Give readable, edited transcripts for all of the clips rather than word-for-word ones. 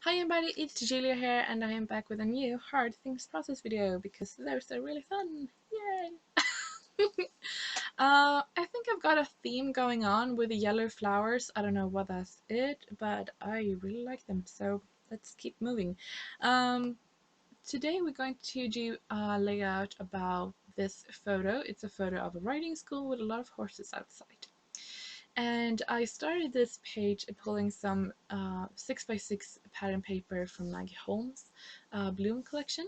Hi everybody, it's Julia here and I am back with a new Hard Things Process video because those are really fun. Yay! I think I've got a theme going on with the yellow flowers. I don't know what that's it, but I really like them, so let's keep moving. Today we're going to do a layout about this photo. It's a photo of a riding school with a lot of horses outside. And I started this page pulling some 6x6 pattern paper from Maggie Holmes Bloom collection.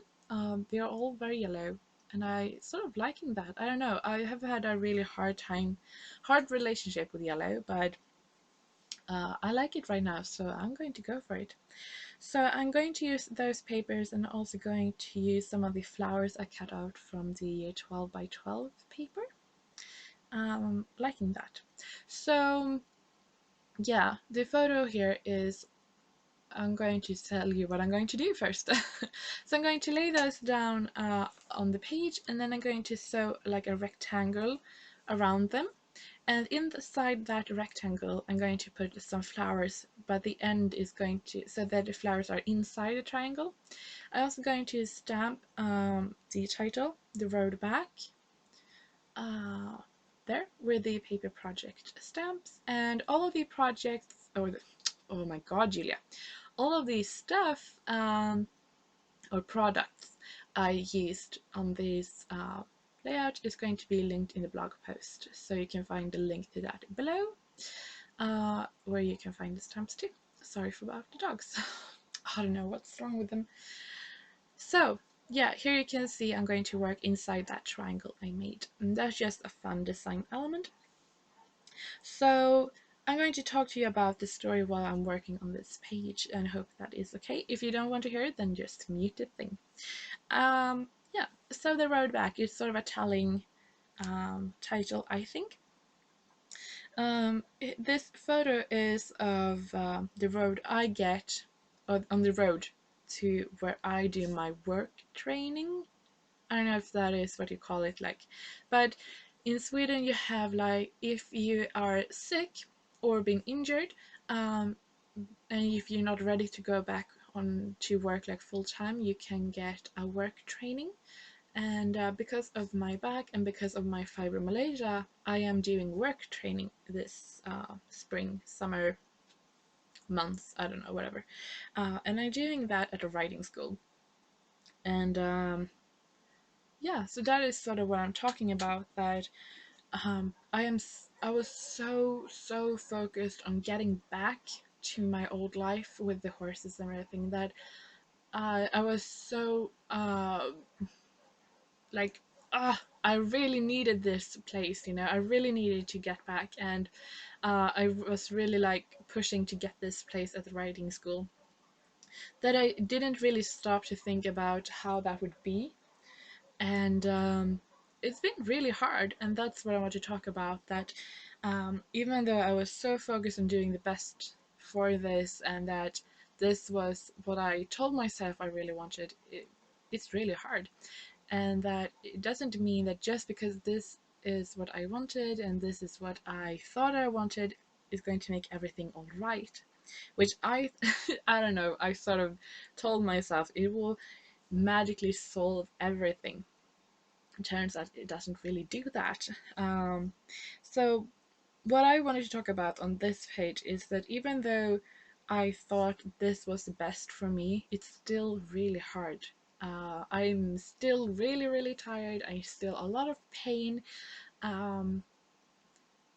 They are all very yellow and I sort of liking that. I don't know, I have had a really hard relationship with yellow, but I like it right now, so I'm going to go for it. So I'm going to use those papers and also going to use some of the flowers I cut out from the 12x12 paper. Liking that. So yeah, the photo here is, I'm going to tell you what I'm going to do first. So I'm going to lay those down on the page, and then I'm going to sew like a rectangle around them, and inside that rectangle I'm going to put some flowers, but the end is going to, so that the flowers are inside the triangle. I'm also going to stamp the title, The Road Back, uh, there with the paper project stamps, and all of the projects, oh my god, Julia, all of the stuff or products I used on this layout is going to be linked in the blog post, so you can find the link to that below, where you can find the stamps too. Sorry for about the dogs. I don't know what's wrong with them. So yeah, here you can see I'm going to work inside that triangle I made, and that's just a fun design element. So I'm going to talk to you about the story while I'm working on this page, and hope that is okay. If you don't want to hear it, then just mute the thing. Yeah, so The Road Back is sort of a telling title, I think. This photo is of the road I get, on the road to where I do my work training. I don't know if that is what you call it, like, but in Sweden you have, like, if you are sick or being injured, and if you're not ready to go back on to work like full time, you can get a work training. And because of my back and because of my fibromyalgia, I am doing work training this spring, summer months, I don't know, whatever. And I'm doing that at a riding school. And yeah, so that is sort of what I'm talking about, that I was so focused on getting back to my old life with the horses and everything, that I was so like, I really needed this place, you know, I really needed to get back, and I was really like pushing to get this place at the riding school, that I didn't really stop to think about how that would be. And it's been really hard, and that's what I want to talk about, that even though I was so focused on doing the best for this, and that this was what I told myself I really wanted, it's really hard. And that it doesn't mean that just because this is what I wanted and this is what I thought I wanted is going to make everything all right, which I I don't know, I sort of told myself it will magically solve everything. It turns out it doesn't really do that. So what I wanted to talk about on this page is that even though I thought this was the best for me, it's still really hard. I'm still really tired. I still a lot of pain, um,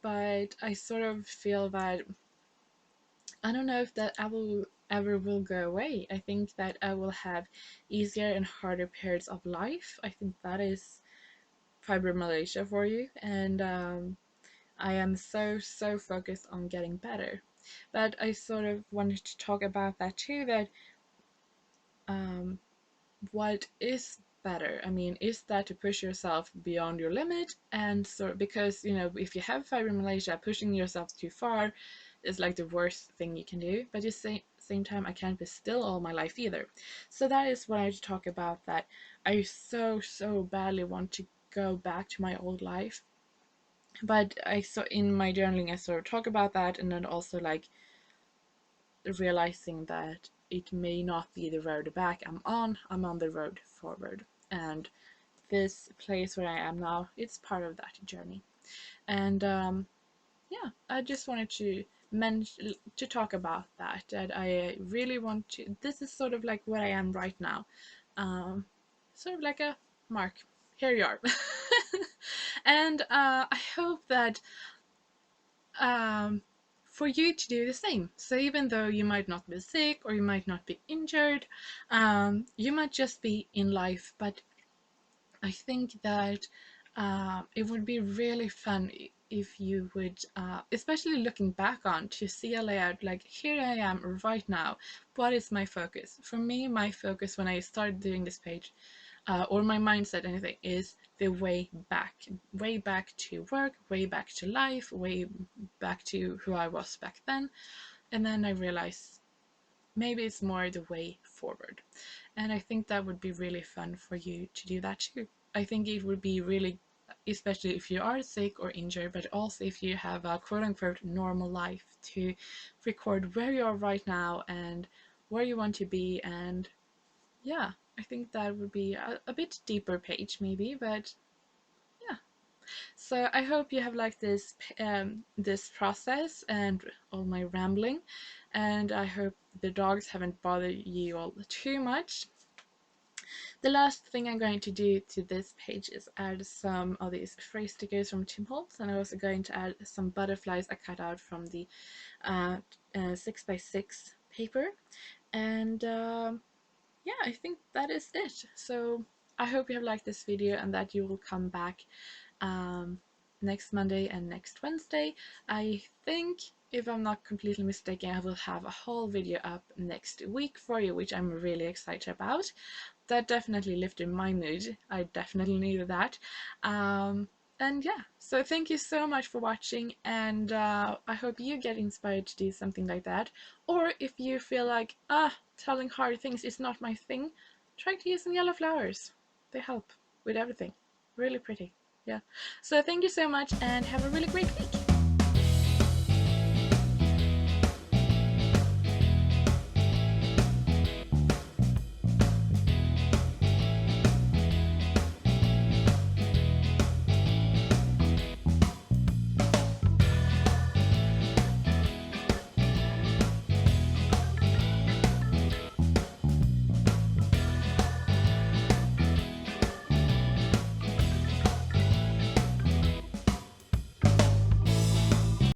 but I sort of feel that I don't know if that ever will go away. I think that I will have easier and harder periods of life. I think that is fibromyalgia for you, and I am so focused on getting better. But I sort of wanted to talk about that too, that um, what is better? I mean, is that to push yourself beyond your limit? And so, because, you know, if you have fibromyalgia, pushing yourself too far is like the worst thing you can do. But at the same time, I can't be still all my life either. So that is what I want to talk about, that I so badly want to go back to my old life. But I saw in my journaling, I sort of talk about that, and then also like realizing that it may not be the road back I'm on the road forward. And this place where I am now, it's part of that journey. And yeah, I just wanted to talk about that. And I really want to. This is sort of like where I am right now, um, sort of like a mark. Here you are, and I hope that um, for you to do the same. So even though you might not be sick or you might not be injured, you might just be in life, but I think that it would be really fun if you would, especially looking back on, to see a layout like, here I am right now. What is my focus? For me, my focus when I started doing this page, or my mindset, anything, is the way back to work, way back to life, way back to who I was back then. And then I realized maybe it's more the way forward. And I think that would be really fun for you to do that too. I think it would be really, especially if you are sick or injured, but also if you have a quote unquote normal life, to record where you are right now and where you want to be. And yeah, I think that would be a bit deeper page maybe, but yeah. So I hope you have liked this process and all my rambling, and I hope the dogs haven't bothered you all too much. The last thing I'm going to do to this page is add some of these phrase stickers from Tim Holtz, and I'm also going to add some butterflies I cut out from the 6x6 paper. And yeah, I think that is it. So I hope you have liked this video and that you will come back next Monday and next Wednesday. I think, if I'm not completely mistaken, I will have a whole video up next week for you, which I'm really excited about. That definitely lifted my mood. I definitely needed that. And yeah, so thank you so much for watching, and I hope you get inspired to do something like that. Or if you feel like, telling hard things is not my thing, try to use some yellow flowers. They help with everything. Really pretty. Yeah. So thank you so much and have a really great week.